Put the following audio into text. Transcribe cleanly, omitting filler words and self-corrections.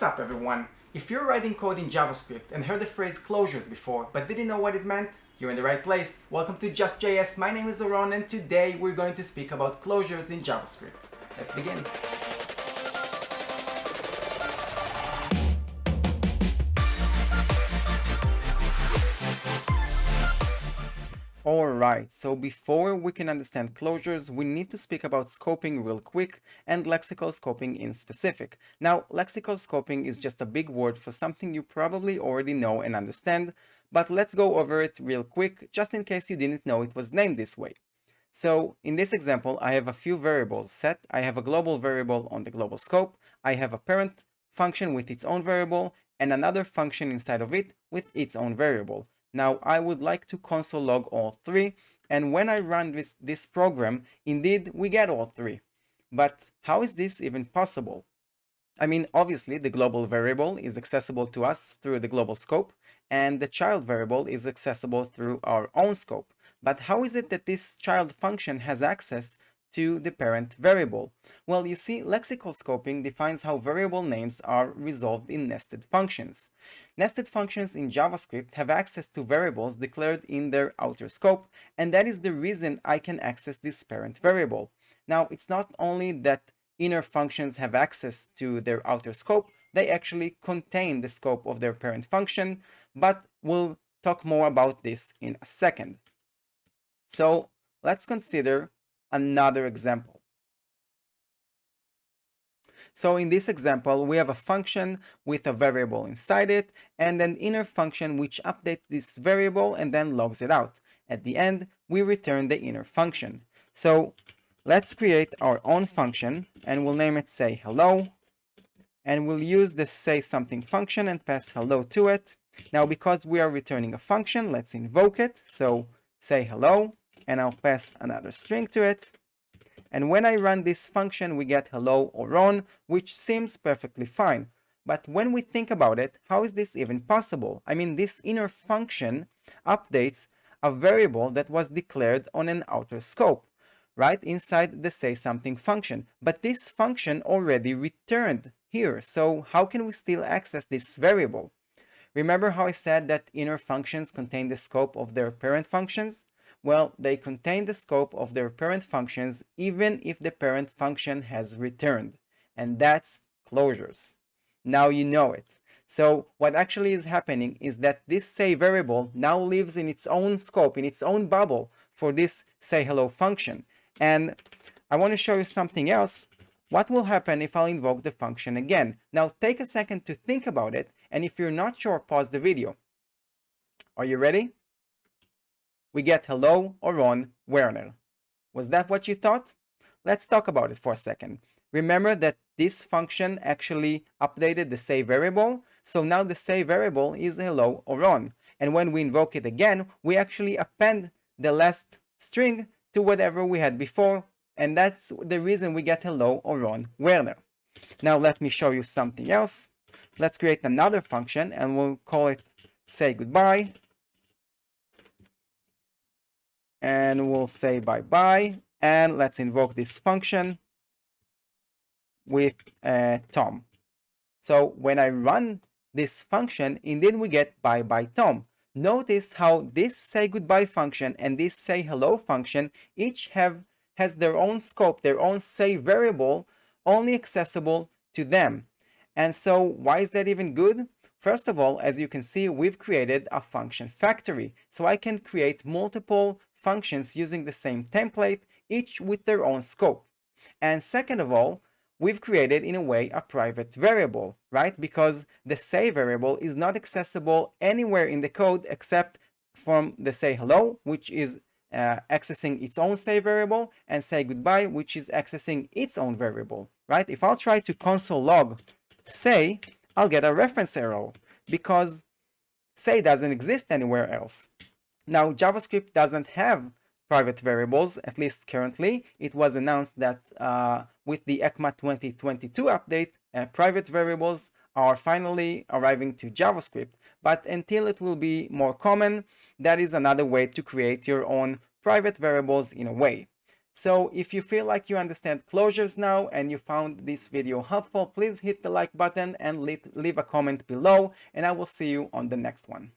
What's up everyone? If you're writing code in JavaScript and heard the phrase closures before but didn't know what it meant, you're in the right place. Welcome to JustJS, my name is Oron and today we're going to speak about closures in JavaScript. Let's begin. Alright, so before we can understand closures, we need to speak about scoping real quick and lexical scoping in specific. Now, lexical scoping is just a big word for something you probably already know and understand, but let's go over it real quick, just in case you didn't know it was named this way. So in this example, I have a few variables set. I have a global variable on the global scope. I have a parent function with its own variable and another function inside of it with its own variable. Now I would like to console log all three, and when I run this program, indeed we get all three. But how is this even possible? I mean, obviously the global variable is accessible to us through the global scope, and the child variable is accessible through our own scope. But how is it that this child function has access to the parent variable? Well, you see, lexical scoping defines how variable names are resolved in nested functions. Nested functions in JavaScript have access to variables declared in their outer scope, and that is the reason I can access this parent variable. Now, it's not only that inner functions have access to their outer scope, they actually contain the scope of their parent function, but we'll talk more about this in a second. So let's consider another example. So in this example, we have a function with a variable inside it and an inner function which updates this variable and then logs it out. At the end, we return the inner function. So let's create our own function and we'll name it say hello. And we'll use the say something function and pass hello to it. Now, because we are returning a function, let's invoke it. So say hello, and I'll pass another string to it. And when I run this function, we get hello or on, which seems perfectly fine. But when we think about it, how is this even possible? I mean, this inner function updates a variable that was declared on an outer scope, right inside the say something function. But this function already returned here. So how can we still access this variable? Remember how I said that inner functions contain the scope of their parent functions? Well, they contain the scope of their parent functions even if the parent function has returned. And that's closures. Now you know it. So what actually is happening is that this say variable now lives in its own scope, in its own bubble for this say hello function. And I want to show you something else. What will happen if I'll invoke the function again? Now take a second to think about it, and if you're not sure, pause the video. Are you ready? We get hello or on Werner. Was that what you thought? Let's talk about it for a second. Remember that this function actually updated the say variable, so now the say variable is hello or on. And when we invoke it again, we actually append the last string to whatever we had before, and that's the reason we get hello or on Werner. Now let me show you something else. Let's create another function and we'll call it say goodbye. And we'll say bye-bye. And let's invoke this function with Tom. So when I run this function, indeed we get bye-bye Tom. Notice how this say goodbye function and this say hello function each has their own scope, their own say variable, only accessible to them. And so why is that even good? First of all, as you can see, we've created a function factory. So I can create multiple functions using the same template, each with their own scope. And second of all, we've created in a way a private variable, right? Because the say variable is not accessible anywhere in the code except from the say hello, which is accessing its own say variable, and say goodbye, which is accessing its own variable, right? If I'll try to console log say, I'll get a reference error because say doesn't exist anywhere else. Now, JavaScript doesn't have private variables, at least currently. It was announced that with the ECMA 2022 update, private variables are finally arriving to JavaScript. But until it will be more common, that is another way to create your own private variables in a way. So if you feel like you understand closures now and you found this video helpful, please hit the like button and leave a comment below, and I will see you on the next one.